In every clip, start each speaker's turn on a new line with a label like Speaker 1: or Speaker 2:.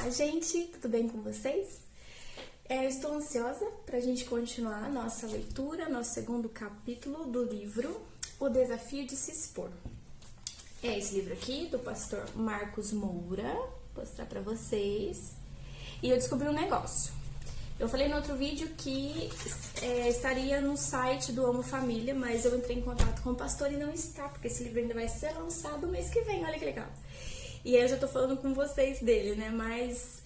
Speaker 1: Olá, gente, tudo bem com vocês? Eu estou ansiosa para a gente continuar a nossa leitura, nosso segundo capítulo do livro O Desafio de Se Expor. É esse livro aqui, do pastor Marcos Moura, vou mostrar para vocês. E eu descobri um negócio. Eu falei no outro vídeo que estaria no site do Amo Família, mas eu entrei em contato com o pastor e não está, porque esse livro ainda vai ser lançado mês que vem, olha que legal. E aí eu já tô falando com vocês dele, né, mas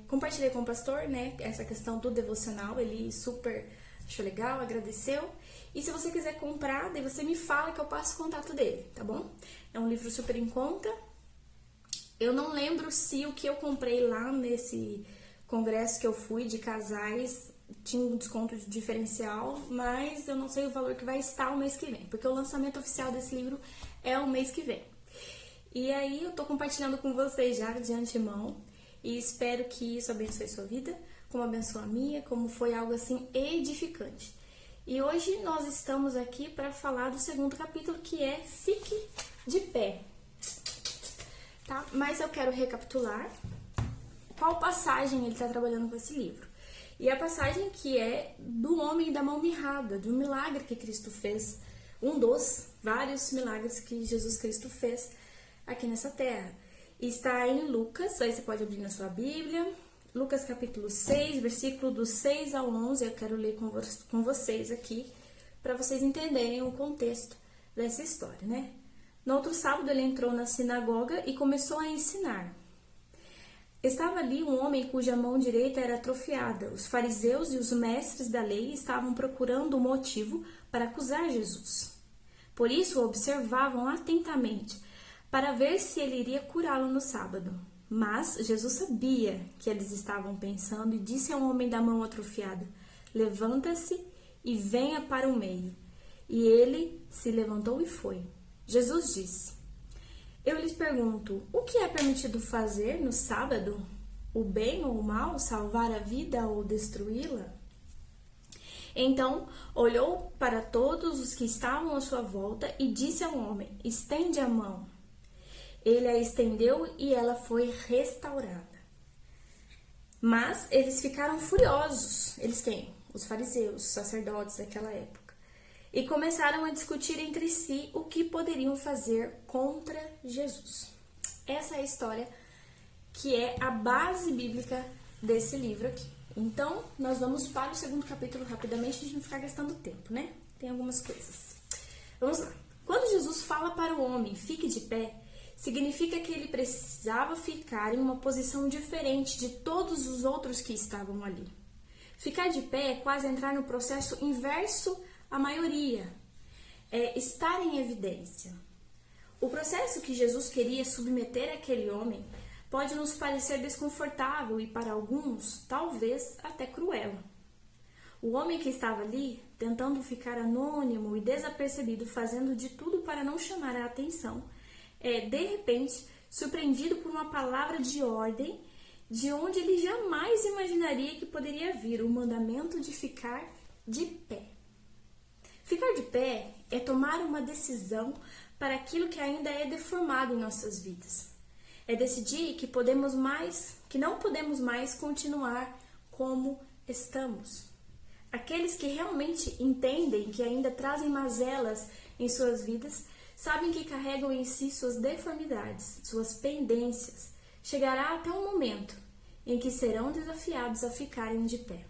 Speaker 1: compartilhei com o pastor, né, essa questão do devocional, ele super achou legal, agradeceu. E se você quiser comprar, daí você me fala que eu passo o contato dele, tá bom? É um livro super em conta. Eu não lembro se o que eu comprei lá nesse congresso que eu fui de casais tinha um desconto diferencial, mas eu não sei o valor que vai estar o mês que vem, porque o lançamento oficial desse livro é o mês que vem. E aí eu tô compartilhando com vocês já de antemão e espero que isso abençoe sua vida, como abençoa a minha, como foi algo assim edificante. E hoje nós estamos aqui para falar do segundo capítulo, que é Fique de Pé. Tá? Mas eu quero recapitular qual passagem ele está trabalhando com esse livro. E a passagem que é do homem da mão mirrada, do milagre que Cristo fez, um dos vários milagres que Jesus Cristo fez aqui nessa terra. Está em Lucas, aí você pode abrir na sua Bíblia, Lucas capítulo 6, versículo do 6 ao 11, eu quero ler com vocês aqui, para vocês entenderem o contexto dessa história, né? No outro sábado ele entrou na sinagoga e começou a ensinar. Estava ali um homem cuja mão direita era atrofiada. Os fariseus e os mestres da lei estavam procurando um motivo para acusar Jesus. Por isso o observavam atentamente, para ver se ele iria curá-lo no sábado. Mas Jesus sabia que eles estavam pensando e disse ao homem da mão atrofiada: levanta-se e venha para o meio. E ele se levantou e foi. Jesus disse: eu lhes pergunto, o que é permitido fazer no sábado? O bem ou o mal? Salvar a vida ou destruí-la? Então olhou para todos os que estavam à sua volta e disse ao homem: estende a mão. Ele a estendeu e ela foi restaurada. Mas eles ficaram furiosos. Eles quem? Os fariseus, os sacerdotes daquela época. E começaram a discutir entre si o que poderiam fazer contra Jesus. Essa é a história que é a base bíblica desse livro aqui. Então, nós vamos para o segundo capítulo rapidamente, a gente não ficar gastando tempo, né? Tem algumas coisas. Vamos lá. Quando Jesus fala para o homem, fique de pé, significa que ele precisava ficar em uma posição diferente de todos os outros que estavam ali. Ficar de pé é quase entrar no processo inverso à maioria, é estar em evidência. O processo que Jesus queria submeter aquele homem pode nos parecer desconfortável e, para alguns, talvez até cruel. O homem que estava ali, tentando ficar anônimo e desapercebido, fazendo de tudo para não chamar a atenção, de repente, surpreendido por uma palavra de ordem de onde ele jamais imaginaria que poderia vir o mandamento de ficar de pé. Ficar de pé é tomar uma decisão para aquilo que ainda é deformado em nossas vidas. É decidir que não podemos mais continuar como estamos. Aqueles que realmente entendem que ainda trazem mazelas em suas vidas, sabem que carregam em si suas deformidades, suas pendências. Chegará até um momento em que serão desafiados a ficarem de pé.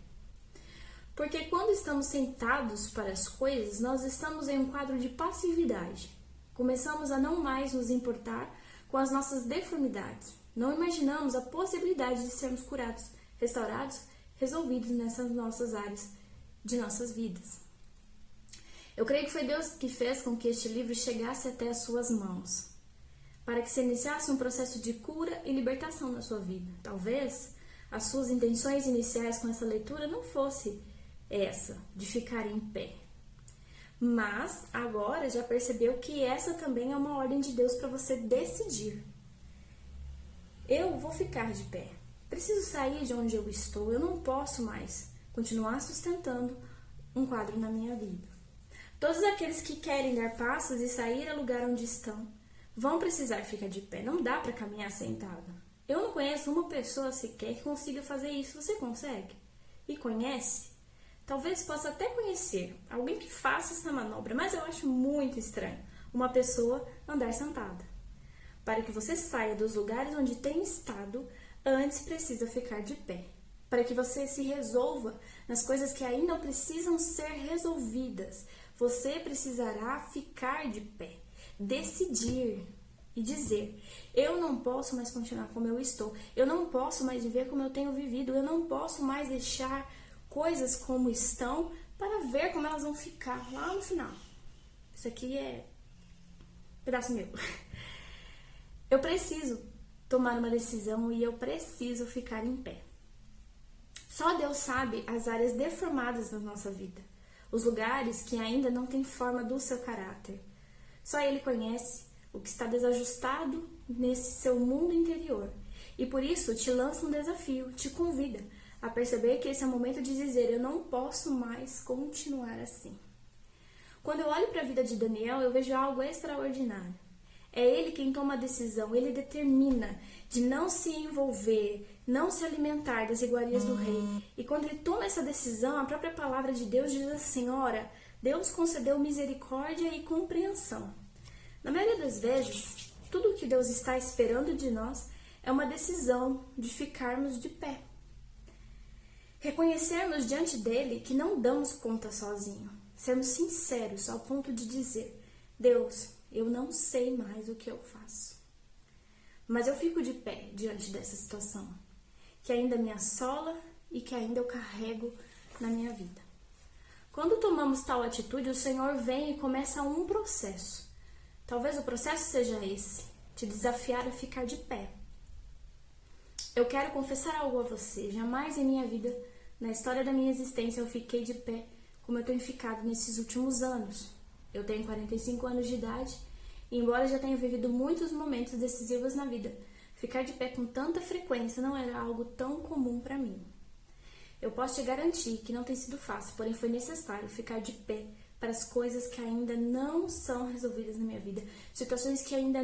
Speaker 1: Porque quando estamos sentados para as coisas, nós estamos em um quadro de passividade. Começamos a não mais nos importar com as nossas deformidades. Não imaginamos a possibilidade de sermos curados, restaurados, resolvidos nessas nossas áreas de nossas vidas. Eu creio que foi Deus que fez com que este livro chegasse até as suas mãos, para que se iniciasse um processo de cura e libertação na sua vida. Talvez as suas intenções iniciais com essa leitura não fosse essa, de ficar em pé. Mas agora já percebeu que essa também é uma ordem de Deus para você decidir. Eu vou ficar de pé. Preciso sair de onde eu estou. Eu não posso mais continuar sustentando um quadro na minha vida. Todos aqueles que querem dar passos e sair ao lugar onde estão vão precisar ficar de pé. Não dá para caminhar sentado. Eu não conheço uma pessoa sequer que consiga fazer isso. Você consegue? E conhece? Talvez possa até conhecer alguém que faça essa manobra, mas eu acho muito estranho uma pessoa andar sentada. Para que você saia dos lugares onde tem estado, antes precisa ficar de pé. Para que você se resolva nas coisas que ainda precisam ser resolvidas, você precisará ficar de pé, decidir e dizer: eu não posso mais continuar como eu estou, eu não posso mais viver como eu tenho vivido, eu não posso mais deixar coisas como estão para ver como elas vão ficar lá no final. Isso aqui é um pedaço meu. Eu preciso tomar uma decisão e eu preciso ficar em pé. Só Deus sabe as áreas deformadas da nossa vida, os lugares que ainda não têm forma do seu caráter. Só Ele conhece o que está desajustado nesse seu mundo interior. E por isso te lança um desafio, te convida a perceber que esse é o momento de dizer: eu não posso mais continuar assim. Quando eu olho para a vida de Daniel, eu vejo algo extraordinário. É ele quem toma a decisão, ele determina de não se envolver, não se alimentar das iguarias do rei. E quando ele toma essa decisão, a própria palavra de Deus diz assim: ora, Deus concedeu misericórdia e compreensão. Na maioria das vezes, tudo o que Deus está esperando de nós é uma decisão de ficarmos de pé. Reconhecermos diante dele que não damos conta sozinho. Sermos sinceros ao ponto de dizer: Deus, eu não sei mais o que eu faço. Mas eu fico de pé diante dessa situação, que ainda me assola e que ainda eu carrego na minha vida. Quando tomamos tal atitude, o Senhor vem e começa um processo. Talvez o processo seja esse, te desafiar a ficar de pé. Eu quero confessar algo a você. Jamais em minha vida, na história da minha existência, eu fiquei de pé como eu tenho ficado nesses últimos anos. Eu tenho 45 anos de idade e, embora já tenha vivido muitos momentos decisivos na vida, ficar de pé com tanta frequência não era algo tão comum para mim. Eu posso te garantir que não tem sido fácil, porém foi necessário ficar de pé para as coisas que ainda não são resolvidas na minha vida, situações que ainda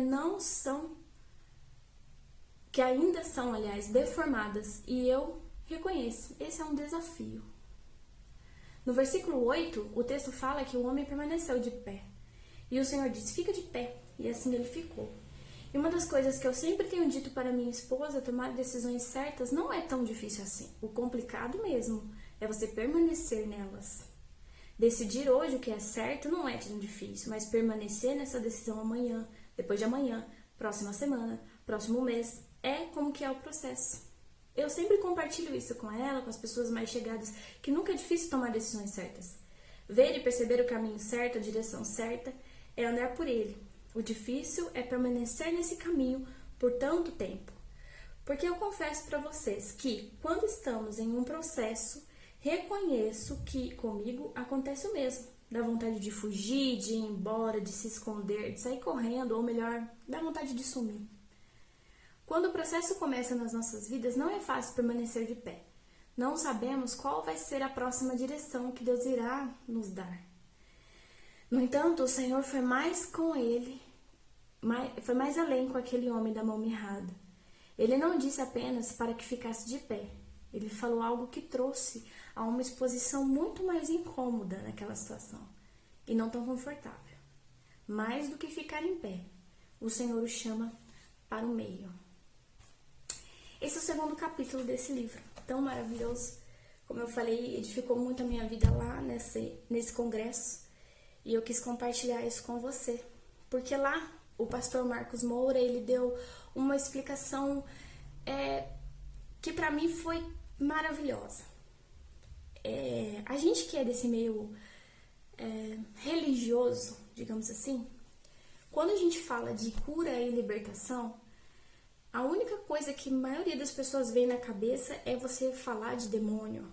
Speaker 1: são, aliás, deformadas, e eu reconheço, esse é um desafio. No versículo 8, o texto fala que o homem permaneceu de pé. E o Senhor disse: fica de pé. E assim ele ficou. E uma das coisas que eu sempre tenho dito para minha esposa, tomar decisões certas não é tão difícil assim. O complicado mesmo é você permanecer nelas. Decidir hoje o que é certo não é tão difícil, mas permanecer nessa decisão amanhã, depois de amanhã, próxima semana, próximo mês, é como que é o processo. Eu sempre compartilho isso com ela, com as pessoas mais chegadas, que nunca é difícil tomar decisões certas. Ver e perceber o caminho certo, a direção certa, é andar por ele. O difícil é permanecer nesse caminho por tanto tempo. Porque eu confesso para vocês que, quando estamos em um processo, reconheço que comigo acontece o mesmo. Dá vontade de fugir, de ir embora, de se esconder, de sair correndo, ou melhor, dá vontade de sumir. Quando o processo começa nas nossas vidas, não é fácil permanecer de pé. Não sabemos qual vai ser a próxima direção que Deus irá nos dar. No entanto, o Senhor foi mais além com aquele homem da mão mirrada. Ele não disse apenas para que ficasse de pé. Ele falou algo que trouxe a uma exposição muito mais incômoda naquela situação e não tão confortável. Mais do que ficar em pé, o Senhor o chama para o meio. Esse é o segundo capítulo desse livro, tão maravilhoso. Como eu falei, edificou muito a minha vida lá nesse congresso. E eu quis compartilhar isso com você. Porque lá, o pastor Marcos Moura, ele deu uma explicação que pra mim foi maravilhosa. A gente que é desse meio religioso, digamos assim, quando a gente fala de cura e libertação, a única coisa que a maioria das pessoas vê na cabeça é você falar de demônio,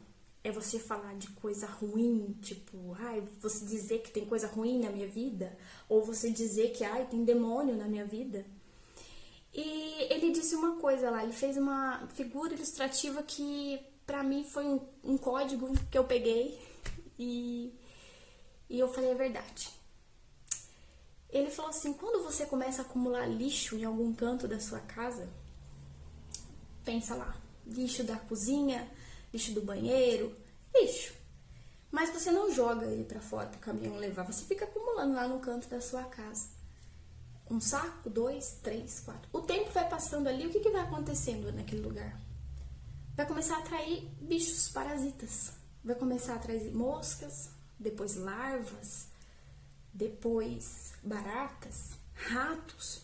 Speaker 1: é você falar de coisa ruim, tipo, você dizer que tem coisa ruim na minha vida, ou você dizer que, tem demônio na minha vida. E ele disse uma coisa lá, ele fez uma figura ilustrativa que pra mim foi um código que eu peguei e eu falei a verdade. Ele falou assim: quando você começa a acumular lixo em algum canto da sua casa, pensa lá, lixo da cozinha, lixo do banheiro, lixo. Mas você não joga ele pra fora pro caminhão levar, você fica acumulando lá no canto da sua casa. Um saco, 2, 3, 4. O tempo vai passando ali, o que vai acontecendo naquele lugar? Vai começar a atrair bichos parasitas. Vai começar a atrair moscas, depois larvas, depois baratas, ratos.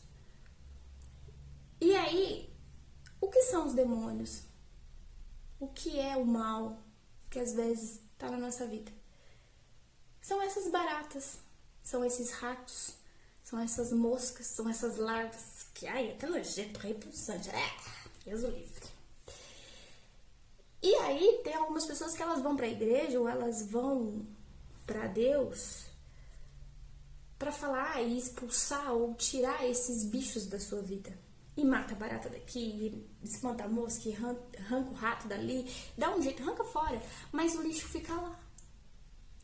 Speaker 1: E aí, o que são os demônios? O que é o mal que às vezes está na nossa vida? São essas baratas, são esses ratos, são essas moscas, são essas larvas que, ai, é até nojento, repulsante. Deus o livre. E aí tem algumas pessoas que elas vão para a igreja ou elas vão para Deus para falar e expulsar ou tirar esses bichos da sua vida. E mata a barata daqui, e espanta a mosca, e arranca o rato dali, dá um jeito, arranca fora, mas o lixo fica lá.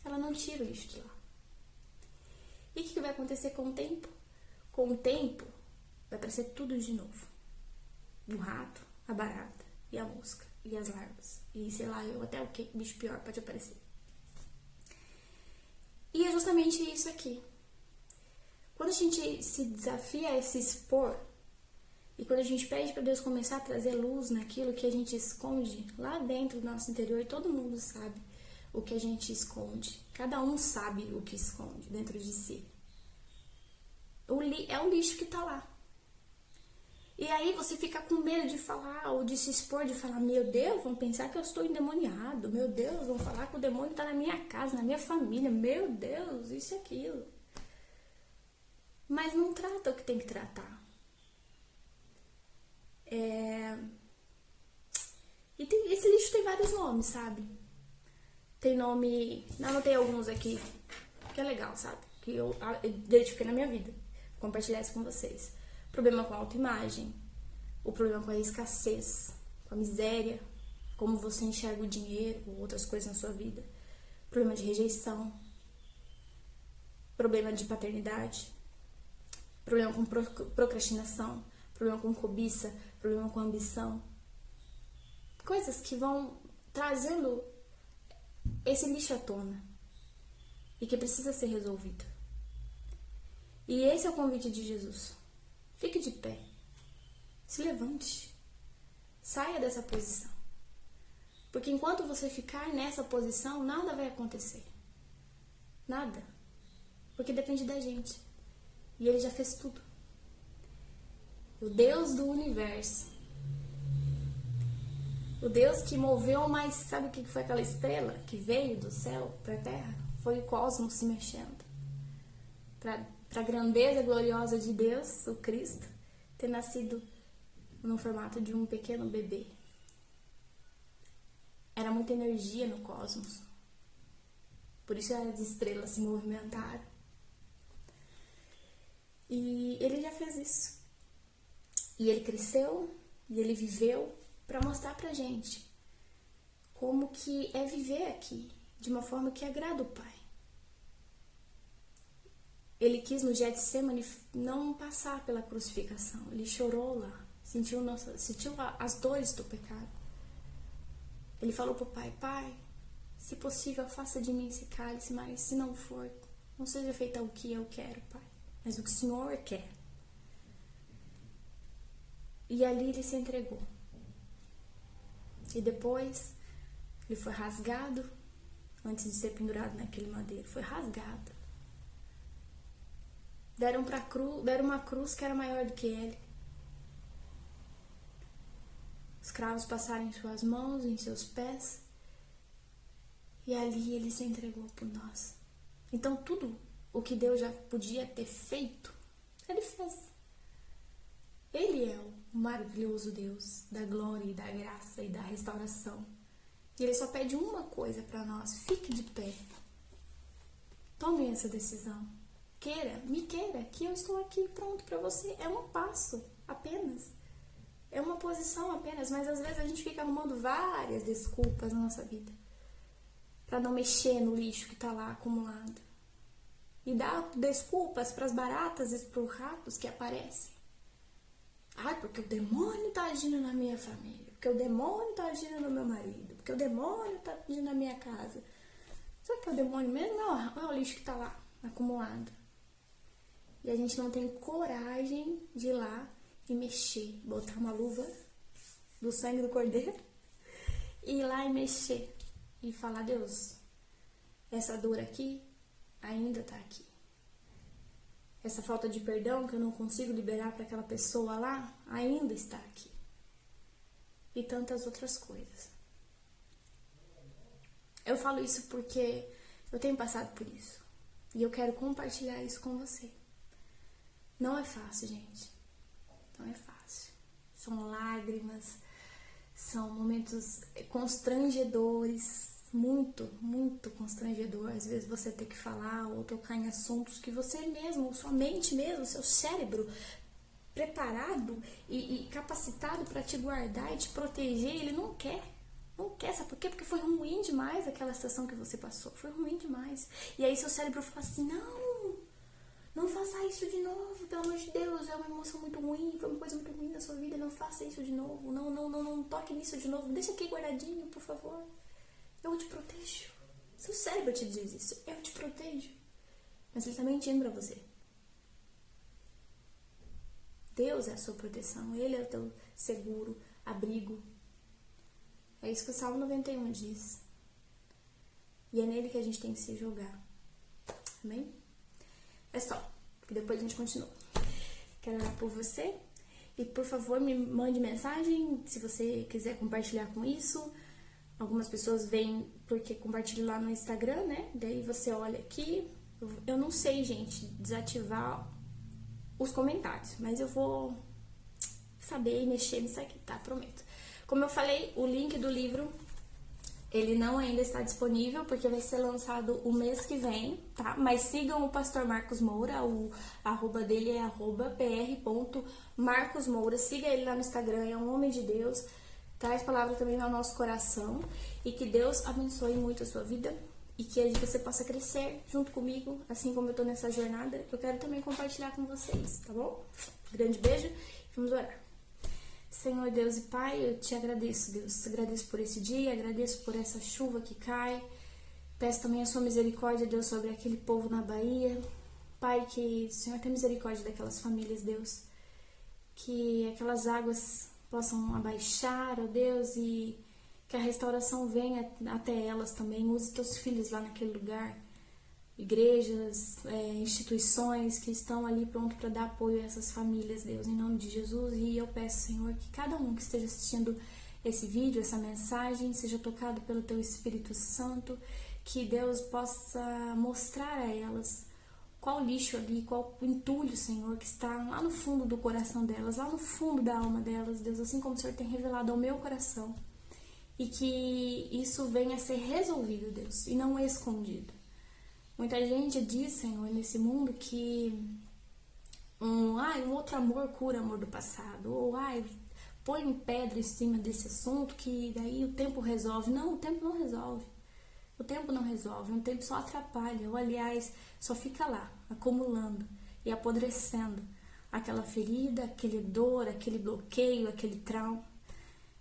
Speaker 1: Ela não tira o lixo de lá. E o que vai acontecer com o tempo? Com o tempo, vai aparecer tudo de novo. O rato, a barata, e a mosca, e as larvas, e sei lá, eu até o que bicho pior pode aparecer. E é justamente isso aqui. Quando a gente se desafia a se expor, e quando a gente pede para Deus começar a trazer luz naquilo que a gente esconde lá dentro do nosso interior, e todo mundo sabe o que a gente esconde. Cada um sabe o que esconde dentro de si. É o lixo que tá lá. E aí você fica com medo de falar ou de se expor, de falar, meu Deus, vão pensar que eu estou endemoniado. Meu Deus, vão falar que o demônio tá na minha casa, na minha família. Meu Deus, isso e aquilo. Mas não trata o que tem que tratar. E esse lixo tem vários nomes, sabe? Tem nome... Não, anotei alguns aqui, que é legal, sabe? Que eu identifiquei na minha vida. Vou compartilhar isso com vocês. Problema com a autoimagem, o problema com a escassez, com a miséria, como você enxerga o dinheiro ou outras coisas na sua vida. Problema de rejeição, problema de paternidade, problema com procrastinação, problema com cobiça, problema com ambição. Coisas que vão trazendo esse lixo à tona e que precisa ser resolvido. E esse é o convite de Jesus. Fique de pé. Se levante. Saia dessa posição. Porque enquanto você ficar nessa posição, nada vai acontecer. Nada. Porque depende da gente. E Ele já fez tudo. O Deus do universo. O Deus que moveu, mas sabe o que foi aquela estrela que veio do céu para a terra? Foi o cosmos se mexendo. Para a grandeza gloriosa de Deus, o Cristo, ter nascido no formato de um pequeno bebê. Era muita energia no cosmos. Por isso as estrelas se movimentaram. E Ele já fez isso. E Ele cresceu, e Ele viveu para mostrar pra gente como que é viver aqui de uma forma que agrada o Pai. Ele quis no Getsemane não passar pela crucificação. Ele chorou lá, sentiu as dores do pecado. Ele falou pro Pai, Pai, se possível, faça de mim esse cálice, mas se não for, não seja feita o que eu quero, Pai, mas o que o Senhor quer. E ali ele se entregou. E depois ele foi rasgado, antes de ser pendurado naquele madeiro, foi rasgado. Deram uma cruz que era maior do que ele. Os cravos passaram em suas mãos, em seus pés. E ali ele se entregou por nós. Então tudo o que Deus já podia ter feito, Ele fez. Ele é o maravilhoso Deus da glória e da graça e da restauração. E Ele só pede uma coisa para nós: fique de pé. Tome essa decisão. Me queira, que eu estou aqui pronto para você. É um passo apenas. É uma posição apenas, mas às vezes a gente fica arrumando várias desculpas na nossa vida para não mexer no lixo que está lá acumulado. E dá desculpas para as baratas e para os ratos que aparecem. Ai, porque o demônio tá agindo na minha família, porque o demônio tá agindo no meu marido, porque o demônio tá agindo na minha casa. Será que é o demônio mesmo? Não, é o lixo que tá lá, acumulado. E a gente não tem coragem de ir lá e mexer, botar uma luva do sangue do cordeiro e ir lá e mexer e falar: Deus, essa dor aqui ainda tá aqui. Essa falta de perdão que eu não consigo liberar para aquela pessoa lá ainda está aqui. E tantas outras coisas. Eu falo isso porque eu tenho passado por isso. E eu quero compartilhar isso com você. Não é fácil, gente. Não é fácil. São lágrimas, são momentos constrangedores, muito, muito constrangedor. Às vezes você ter que falar ou tocar em assuntos que você mesmo, sua mente mesmo, seu cérebro preparado e capacitado para te guardar e te proteger, ele não quer. Não quer, sabe por quê? Porque foi ruim demais aquela situação que você passou. Foi ruim demais. E aí seu cérebro fala assim: não faça isso de novo, pelo amor de Deus, é uma emoção muito ruim, foi uma coisa muito ruim na sua vida, não faça isso de novo, não toque nisso de novo, deixa aqui guardadinho, por favor. Eu te protejo. Seu cérebro te diz isso, eu te protejo. Mas ele tá mentindo pra você. Deus é a sua proteção, Ele é o teu seguro, abrigo. É isso que o Salmo 91 diz. E é nele que a gente tem que se jogar. Amém? É só, porque depois a gente continua. Quero orar por você. E por favor, me mande mensagem se você quiser compartilhar com isso. Algumas pessoas vêm porque compartilham lá no Instagram, né? Daí você olha aqui. Eu não sei, gente, desativar os comentários, mas eu vou saber mexer nisso aqui, tá? Prometo. Como eu falei, o link do livro, ele não ainda está disponível, porque vai ser lançado o mês que vem, tá? Mas sigam o Pastor Marcos Moura, o arroba dele é @pr.marcosmoura. Siga ele lá no Instagram, é um homem de Deus, traz palavra também ao nosso coração. E que Deus abençoe muito a sua vida e que você possa crescer junto comigo, assim como eu tô nessa jornada. Eu quero também compartilhar com vocês, tá bom? Grande beijo e vamos orar. Senhor Deus e Pai, eu te agradeço, Deus. Agradeço por esse dia, agradeço por essa chuva que cai. Peço também a sua misericórdia, Deus, sobre aquele povo na Bahia. Pai, que o Senhor tenha misericórdia daquelas famílias, Deus. Que aquelas águas possam abaixar, ó Deus, e que a restauração venha até elas também. Use teus filhos lá naquele lugar. Igrejas, instituições que estão ali pronto para dar apoio a essas famílias, Deus, em nome de Jesus. E eu peço, Senhor, que cada um que esteja assistindo esse vídeo, essa mensagem, seja tocado pelo Teu Espírito Santo, que Deus possa mostrar a elas qual lixo ali, qual o entulho, Senhor, que está lá no fundo do coração delas, lá no fundo da alma delas, Deus, assim como o Senhor tem revelado ao meu coração. E que isso venha a ser resolvido, Deus, e não escondido. Muita gente diz, Senhor, nesse mundo que um outro amor cura o amor do passado. Ou, põe pedra em cima desse assunto que daí o tempo resolve. Não, o tempo não resolve. O tempo não resolve. O tempo só atrapalha. Ou, aliás, só fica lá, acumulando e apodrecendo aquela ferida, aquele dor, aquele bloqueio, aquele trauma.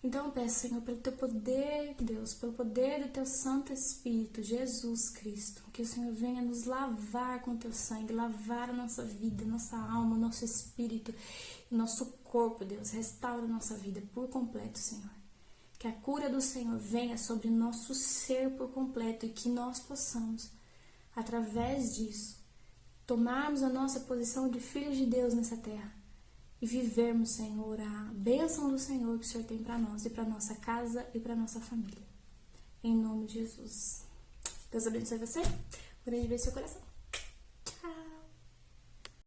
Speaker 1: Então eu peço, Senhor, pelo Teu poder, Deus, pelo poder do Teu Santo Espírito, Jesus Cristo, que o Senhor venha nos lavar com Teu sangue, lavar a nossa vida, nossa alma, nosso espírito, nosso corpo, Deus, restaura a nossa vida por completo, Senhor. Que a cura do Senhor venha sobre o nosso ser por completo e que nós possamos, através disso, tomarmos a nossa posição de filhos de Deus nessa terra. E vivermos, Senhor, a bênção do Senhor que o Senhor tem para nós e para nossa casa e para nossa família. Em nome de Jesus. Deus abençoe você. Um grande beijo no seu coração.